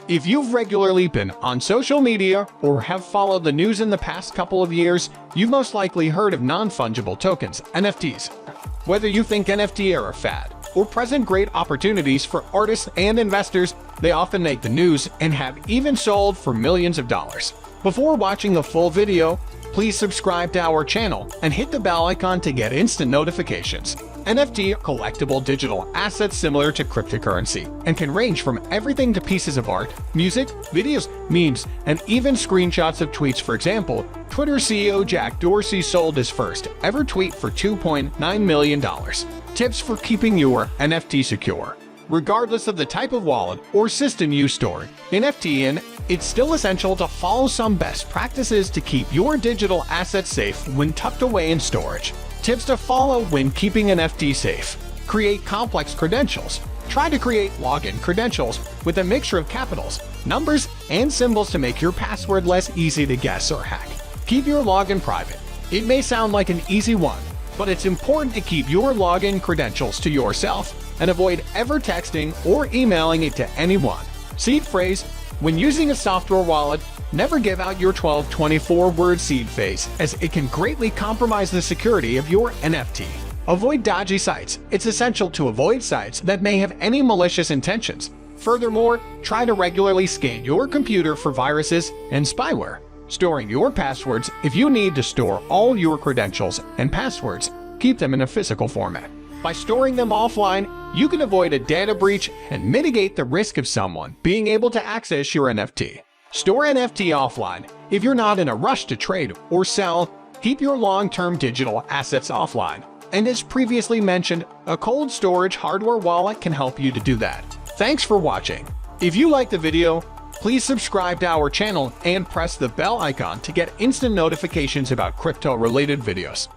If you've regularly been on social media or have followed the news in the past couple of years, you've most likely heard of non-fungible tokens, NFTs. Whether you think NFT are a fad or present great opportunities for artists and investors, they often make the news and have even sold for millions of dollars. Before watching the full video, please subscribe to our channel and hit the bell icon to get instant notifications. NFT are collectible digital assets similar to cryptocurrency and can range from everything to pieces of art, music, videos, memes, and even screenshots of tweets. For example, Twitter CEO Jack Dorsey sold his first ever tweet for $2.9 million. Tips for keeping your NFT secure. Regardless of the type of wallet or system you store NFT in, it's still essential to follow some best practices to keep your digital assets safe when tucked away in storage. Tips to follow when keeping NFT safe. Create complex credentials. Try to create login credentials with a mixture of capitals, numbers, and symbols to make your password less easy to guess or hack. Keep your login private. It may sound like an easy one, but it's important to keep your login credentials to yourself and avoid ever texting or emailing it to anyone. Seed phrase. When using a software wallet, never give out your 24-word seed phrase, as it can greatly compromise the security of your NFT. Avoid dodgy sites. It's essential to avoid sites that may have any malicious intentions. Furthermore, try to regularly scan your computer for viruses and spyware. Storing your passwords. If you need to store all your credentials and passwords, keep them in a physical format. By storing them offline, you can avoid a data breach and mitigate the risk of someone being able to access your NFT. Store NFT offline. If you're not in a rush to trade or sell, keep your long-term digital assets offline. And as previously mentioned, a cold storage hardware wallet can help you to do that. Thanks for watching. If you liked the video, please subscribe to our channel and press the bell icon to get instant notifications about crypto-related videos.